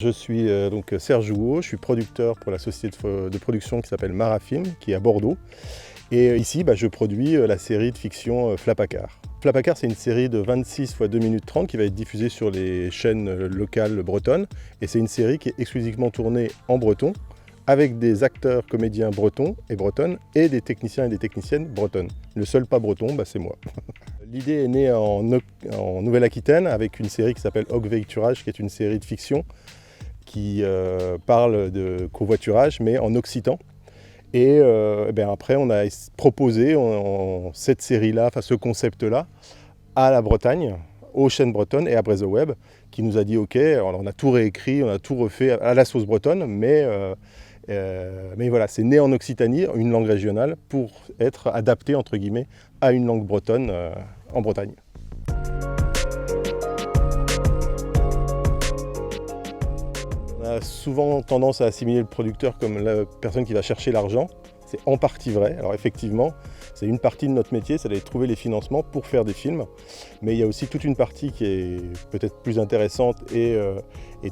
Je suis donc Serge Jouot, je suis producteur pour la société de production qui s'appelle Marafilm, qui est à Bordeaux. Et ici, je produis la série de fiction Flapacard. Flapacard, c'est une série de 26 x 2 minutes 30 qui va être diffusée sur les chaînes locales bretonnes. Et c'est une série qui est exclusivement tournée en breton, avec des acteurs comédiens bretons et bretonnes, et des techniciens et des techniciennes bretonnes. Le seul pas breton, c'est moi. L'idée est née en Nouvelle-Aquitaine, avec une série qui s'appelle Ogveicturage, qui est une série de fiction qui parle de covoiturage, mais en occitan. Et après, on a proposé cette série-là, ce concept-là, à la Bretagne, aux chaînes bretonnes et à Brezo Web, qui nous a dit OK, alors on a tout réécrit, on a tout refait à la sauce bretonne, mais voilà, c'est né en Occitanie, une langue régionale, pour être adapté, entre guillemets, à une langue bretonne en Bretagne. On a souvent tendance à assimiler le producteur comme la personne qui va chercher l'argent. C'est en partie vrai. Alors effectivement, c'est une partie de notre métier, c'est d'aller trouver les financements pour faire des films. Mais il y a aussi toute une partie qui est peut-être plus intéressante et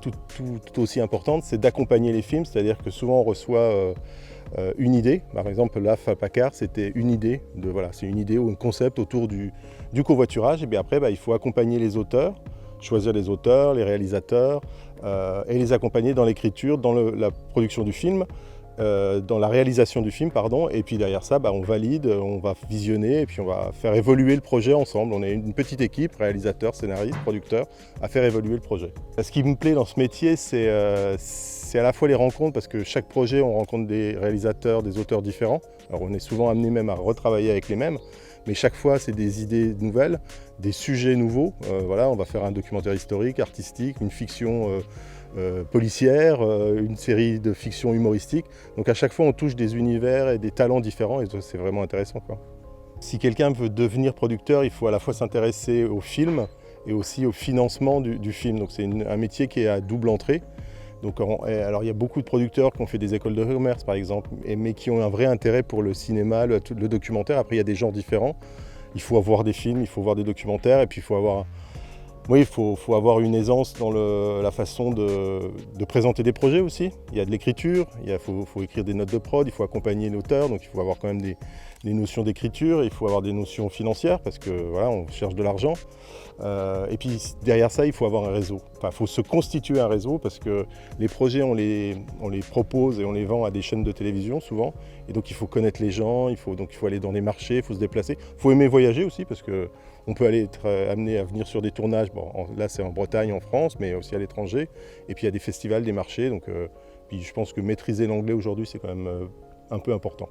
tout aussi importante, c'est d'accompagner les films. C'est-à-dire que souvent on reçoit une idée. Par exemple, là, Flapacard, c'était une idée, c'est une idée ou un concept autour du covoiturage. Et bien après, il faut accompagner les auteurs, choisir les auteurs, les réalisateurs, et les accompagner dans l'écriture, dans la production du film, dans la réalisation du film, et puis derrière ça, on valide, on va visionner et puis on va faire évoluer le projet ensemble. On est une petite équipe, réalisateur, scénariste, producteur, à faire évoluer le projet. Ce qui me plaît dans ce métier, c'est à la fois les rencontres, parce que chaque projet, on rencontre des réalisateurs, des auteurs différents. Alors on est souvent amené même à retravailler avec les mêmes, mais chaque fois, c'est des idées nouvelles, des sujets nouveaux. On va faire un documentaire historique, artistique, une fiction policière, une série de fiction humoristique. Donc à chaque fois, on touche des univers et des talents différents, et c'est vraiment intéressant, quoi. Si quelqu'un veut devenir producteur, il faut à la fois s'intéresser au film et aussi au financement du film. Donc c'est un métier qui est à double entrée. Donc, alors il y a beaucoup de producteurs qui ont fait des écoles de commerce par exemple, mais qui ont un vrai intérêt pour le cinéma, le documentaire. Après il y a des genres différents. Il faut avoir des films, il faut voir des documentaires, et puis il faut avoir une aisance dans la façon de présenter des projets aussi. Il y a de l'écriture, il faut écrire des notes de prod, il faut accompagner l'auteur, donc il faut avoir quand même des notions d'écriture, il faut avoir des notions financières parce que on cherche de l'argent. Et puis derrière ça, il faut avoir un réseau. Il faut se constituer un réseau parce que les projets, on les propose et on les vend à des chaînes de télévision souvent. Et donc il faut connaître les gens, il faut aller dans les marchés, il faut se déplacer. Il faut aimer voyager aussi parce qu'on peut être amené à venir sur des tournages. Là c'est en Bretagne, en France, mais aussi à l'étranger. Et puis il y a des festivals, des marchés. Donc puis je pense que maîtriser l'anglais aujourd'hui, c'est quand même un peu important.